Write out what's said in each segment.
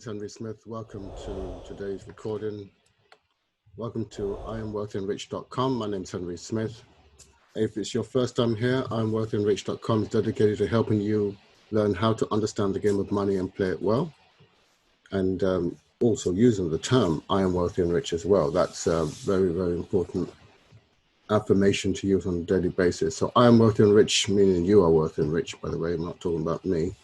name's Henry Smith. Welcome to today's recording. Welcome to IamWealthyandRich.com. My name's Henry Smith. If it's your first time here, IamWealthyandRich.com is dedicated to helping you learn how to understand the game of money and play it well. And also using the term I am wealthy and rich as well. That's a very, very important affirmation to use on a daily basis. So I am wealthy and rich, meaning you are wealthy and rich, by the way. I'm not talking about me.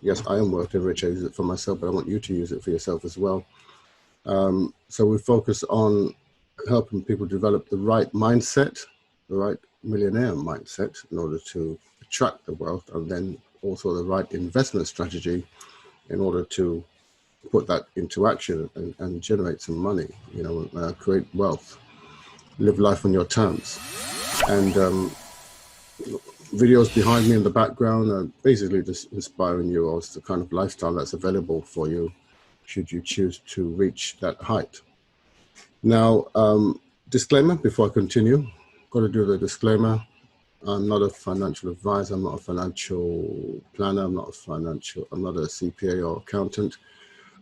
Yes, I am wealthy and rich. I use it for myself, but I want you to use it for yourself as well. So we focus on helping people develop the right mindset, the right millionaire mindset in order to attract the wealth, and then also the right investment strategy in order to put that into action and generate some money, create wealth, live life on your terms. And videos behind me in the background are basically just inspiring you as the kind of lifestyle that's available for you should you choose to reach that height. Now, disclaimer before I continue, got to do the disclaimer. I'm not a financial advisor. I'm not a financial planner. I'm not a CPA or accountant,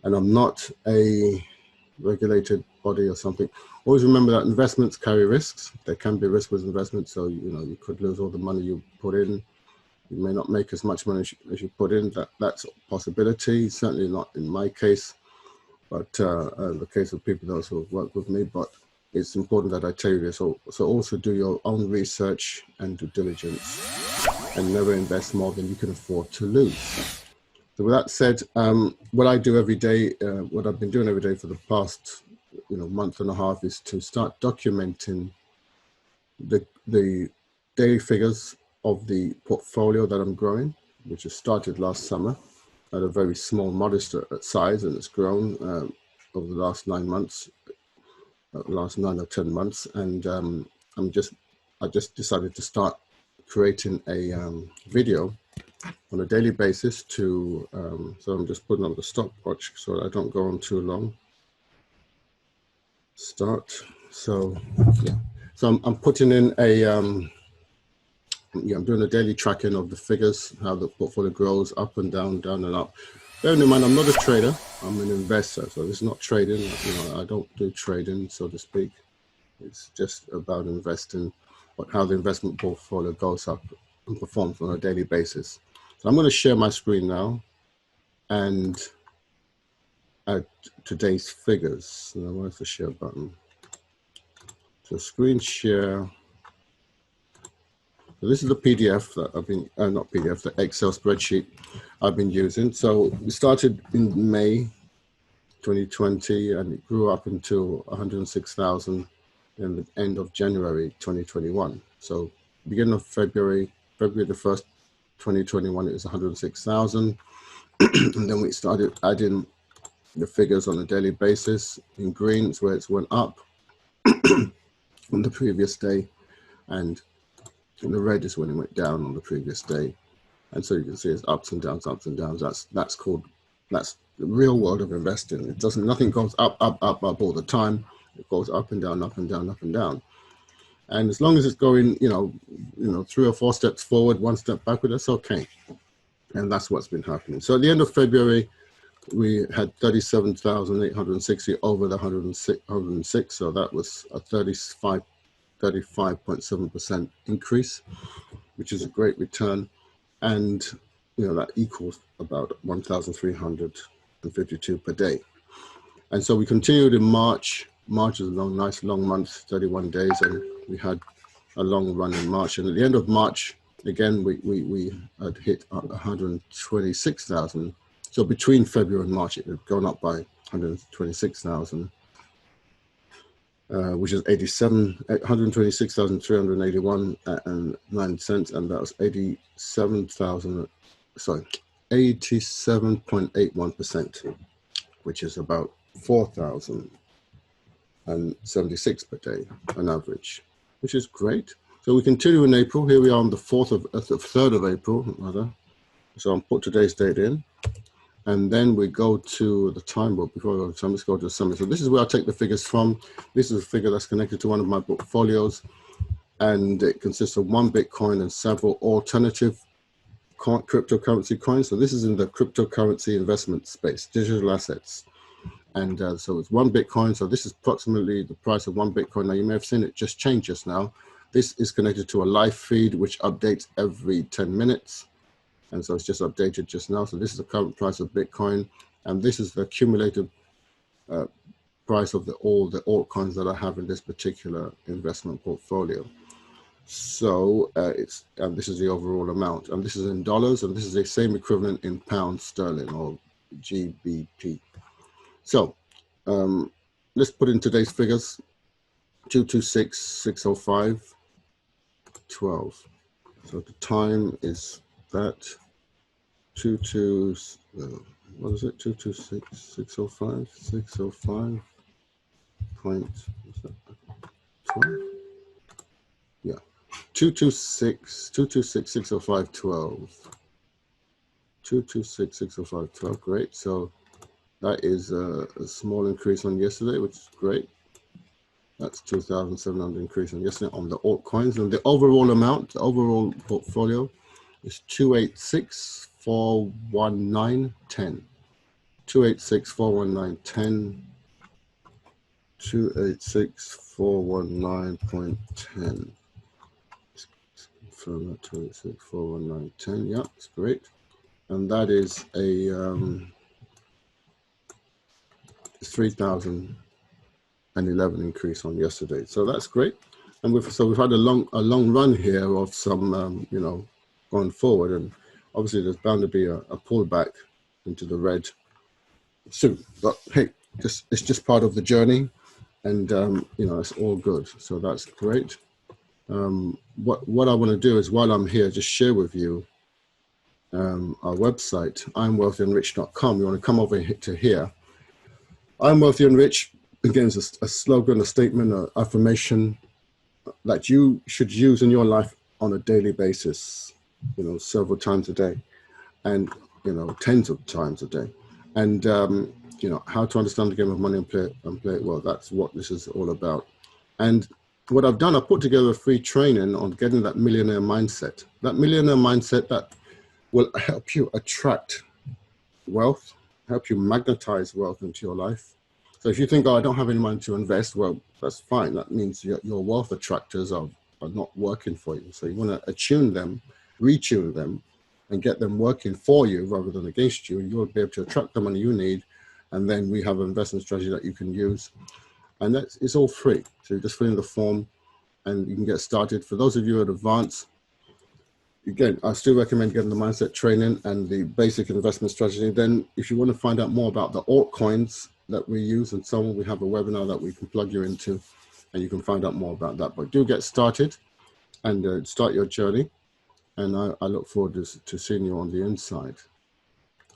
and I'm not a regulated body or something. Always remember that investments carry risks. There can be risks with investments, so you could lose all the money you put in. You may not make as much money as you put in. That's a possibility. Certainly not in my case, but the case of people those who have worked with me. But it's important that I tell you this. So also do your own research and due diligence, and never invest more than you can afford to lose. So with that said, what I do every day, what I've been doing every day for the past month and a half is to start documenting the daily figures of the portfolio that I'm growing, which has started last summer at a very small, modest size, and it's grown over the last 9 months, last 9 or 10 months, and I just decided to start creating a video on a daily basis to, so I'm just putting on the stopwatch so I don't go on too long. Start. So, yeah. So I'm putting in I'm doing a daily tracking of the figures, how the portfolio grows up and down, down and up. Bearing in mind, I'm not a trader, I'm an investor. So it's not trading, I don't do trading, so to speak. It's just about investing, but how the investment portfolio goes up and performs on a daily basis. So I'm going to share my screen now and add today's figures. Now, where's the share button? So screen share. So this is the PDF that I've been, not PDF, the Excel spreadsheet I've been using. So we started in May 2020 and it grew up until 106,000 in the end of January 2021. So beginning of February the 1st, 2021, it was 106,000. And then we started adding the figures on a daily basis. In green, it's where it's went up on the previous day, and in the red is when it went down on the previous day. And so you can see it's ups and downs, ups and downs. That's the real world of investing. Nothing goes up all the time. It goes up and down, up and down, up and down. And as long as it's going, 3 or 4 steps forward, 1 step backward, that's okay. And that's what's been happening. So at the end of February, we had 37,860 over the 106. So that was a 35.7% increase, which is a great return. And, that equals about 1,352 per day. And so we continued in March. March is a nice long month, 31 days, and we had a long run in March. And at the end of March, again, we had hit 126,000. So between February and March, it had gone up by 126,000, which is 126,381 and 9 cents, and that was 87.81%, which is about 4,076 per day on average, which is great. So we continue in April. Here we are on the 3rd of April, rather. So I'll put today's date in. And then we go to the time, but before we go to the time, let's go to the summary. So this is where I take the figures from. This is a figure that's connected to one of my portfolios, and it consists of 1 Bitcoin and several alternative cryptocurrency coins. So this is in the cryptocurrency investment space, digital assets. And so it's 1 Bitcoin. So this is approximately the price of 1 Bitcoin. Now you may have seen it just change just now. This is connected to a live feed, which updates every 10 minutes. And so it's just updated just now. So this is the current price of Bitcoin. And this is the accumulated price of all the altcoins that I have in this particular investment portfolio. So this is the overall amount, and this is in dollars, and this is the same equivalent in pounds sterling or GBP. So let's put in today's figures: 226,605.12. So the time is that what is it? 226,605, 605 point, what's that? 12? Yeah, 226,605.12. 226,605.12. Great. So that is a small increase on yesterday, which is great. That's 2,700 increase on yesterday on the altcoins. And the overall amount, the overall portfolio is 286,419.10. 286,419.10. 286,419.10. Confirm that 286,419.10. Yeah, that's great. And that is a 3,011 increase on yesterday. So that's great. And we've had a long run here of some going forward, and obviously there's bound to be a pullback into the red soon. But hey, it's just part of the journey, and it's all good. So that's great. What I want to do is, while I'm here, just share with you our website, IamWealthyandRich.com. You want to come over to here. I'm Wealthy and Rich. Again, it's a slogan, a statement, an affirmation that you should use in your life on a daily basis, several times a day, and tens of times a day. And how to understand the game of money and play it well. That's what this is all about. And what I've done, I put together a free training on getting that millionaire mindset. That millionaire mindset that will help you attract wealth, help you magnetize wealth into your life. So if you think, I don't have any money to invest, well, that's fine. That means your wealth attractors are not working for you. So you want to attune them, retune them, and get them working for you rather than against you. You'll be able to attract the money you need. And then we have an investment strategy that you can use. And it's all free. So you just fill in the form and you can get started. For those of you at advanced, again, I still recommend getting the mindset training and the basic investment strategy. Then if you want to find out more about the altcoins that we use and so on, we have a webinar that we can plug you into, and you can find out more about that. But do get started and start your journey. And I look forward to seeing you on the inside.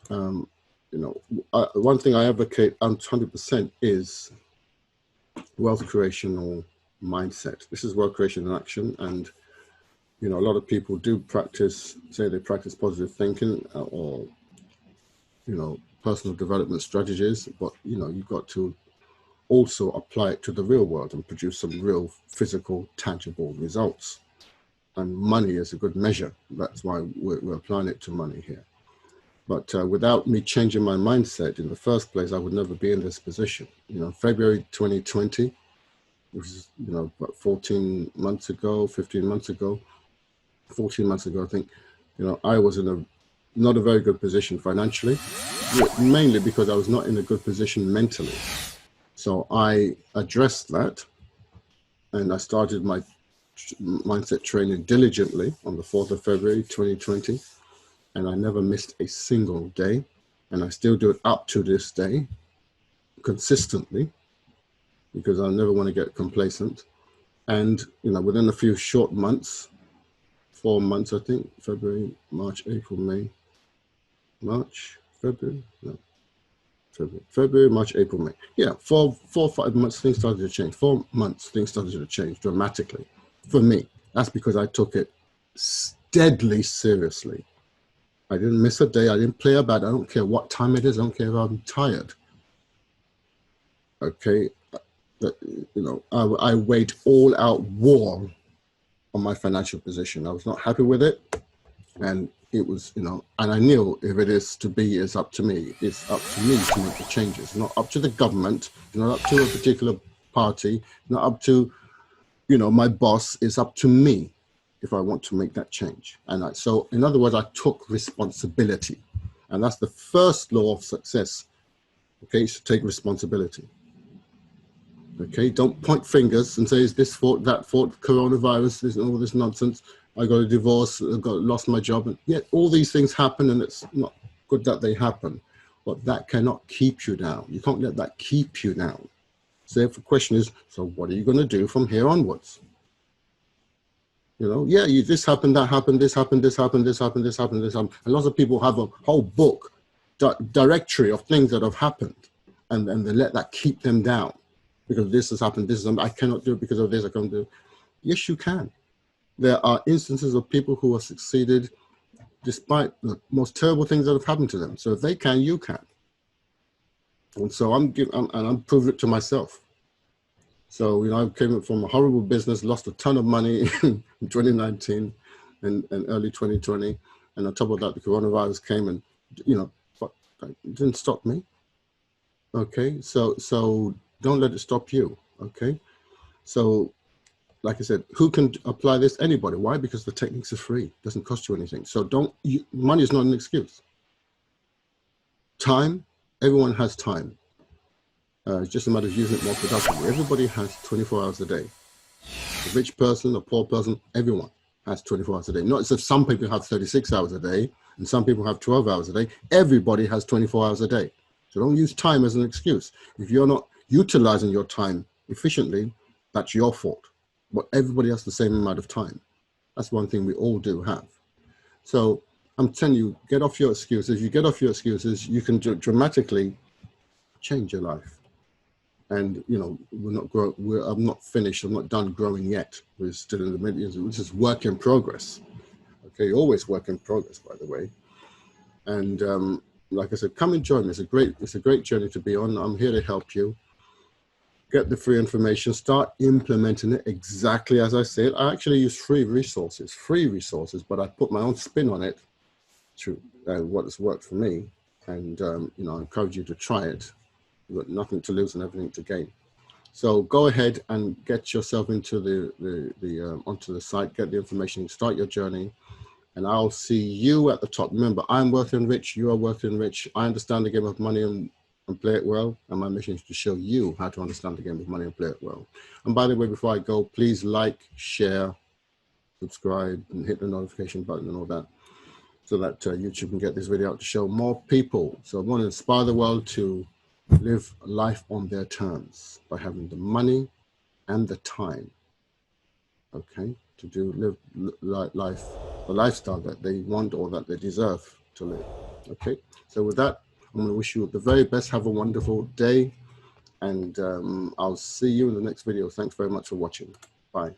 One thing I advocate 100% is wealth creation or mindset. This is wealth creation in action. And a lot of people do say they practice positive thinking or personal development strategies, but you've got to also apply it to the real world and produce some real physical, tangible results. And money is a good measure. That's why we're applying it to money here. But without me changing my mindset in the first place, I would never be in this position. February 2020, which is about 14 months ago, 15 months ago, 14 months ago, I think, I was in not a very good position financially, mainly because I was not in a good position mentally. So I addressed that, and I started my mindset training diligently on the 4th of February, 2020. And I never missed a single day. And I still do it up to this day, consistently, because I never want to get complacent. And, within a few short months, 4 months, I think, February, March, April, May, February, March, April, May. Yeah, 4 or 5 months, things started to change. 4 months, things started to change dramatically for me. That's because I took it deadly seriously. I didn't miss a day. I didn't play about it. I don't care what time it is. I don't care if I'm tired. Okay. I waged all out war on my financial position. I was not happy with it. And it was, you know, and I knew if it is to be, it's up to me. It's up to me to make the changes, not up to the government, not up to a particular party, not up to, you know, my boss. It's up to me if I want to make that change. And so, in other words, I took responsibility. And that's the first law of success. Okay, so take responsibility. Okay, don't point fingers and say, is this fault, that fault, coronavirus, this, all this nonsense. I got a divorce, lost my job. And yet all these things happen, and it's not good that they happen. But that cannot keep you down. You can't let that keep you down. So the question is, so what are you going to do from here onwards? You know, yeah, this happened, that happened, this happened, this happened, this happened, this happened, this happened. And lots of people have a whole book, directory of things that have happened, and they let that keep them down. Because this has happened, this is, I cannot do it because of this, I can't do it. Yes, you can. There are instances of people who have succeeded despite the most terrible things that have happened to them. So if they can, you can. And so I'm proving it to myself. So, you know, I came from a horrible business, lost a ton of money in 2019 and early 2020. And on top of that, the coronavirus came and, you know, it didn't stop me. Okay, so don't let it stop you. Okay, so like I said, who can apply this? Anybody. Why? Because the techniques are free. It doesn't cost you anything. So money is not an excuse. Time, everyone has time. It's just a matter of using it more productively. Everybody has 24 hours a day. A rich person, a poor person, everyone has 24 hours a day. Not as if some people have 36 hours a day and some people have 12 hours a day. Everybody has 24 hours a day. So don't use time as an excuse. If you're not utilizing your time efficiently, that's your fault. But everybody has the same amount of time. That's one thing we all do have. So I'm telling you, get off your excuses. You get off your excuses, you can dramatically change your life. And, you know, I'm not finished. I'm not done growing yet. We're still in the middle. This is work in progress. Okay, always work in progress, by the way. And like I said, come and join me. It's a great journey to be on. I'm here to help you. Get the free information, start implementing it exactly as I said. I actually use free resources, but I put my own spin on it to what has worked for me. And, you know, I encourage you to try it. You've got nothing to lose and everything to gain. So go ahead and get yourself into onto the site, get the information, start your journey. And I'll see you at the top. Remember, I'm wealthy and rich. You are wealthy and rich. I understand the game of money and play it well. And my mission is to show you how to understand the game of money and play it well. And by the way, before I go, please like, share, subscribe, and hit the notification button and all that, so that YouTube can get this video out to show more people. So I want to inspire the world to live life on their terms by having the money and the time, okay, to live life, the lifestyle that they want or that they deserve to live. Okay, so with that, I'm going to wish you the very best. Have a wonderful day, and I'll see you in the next video. Thanks very much for watching. Bye.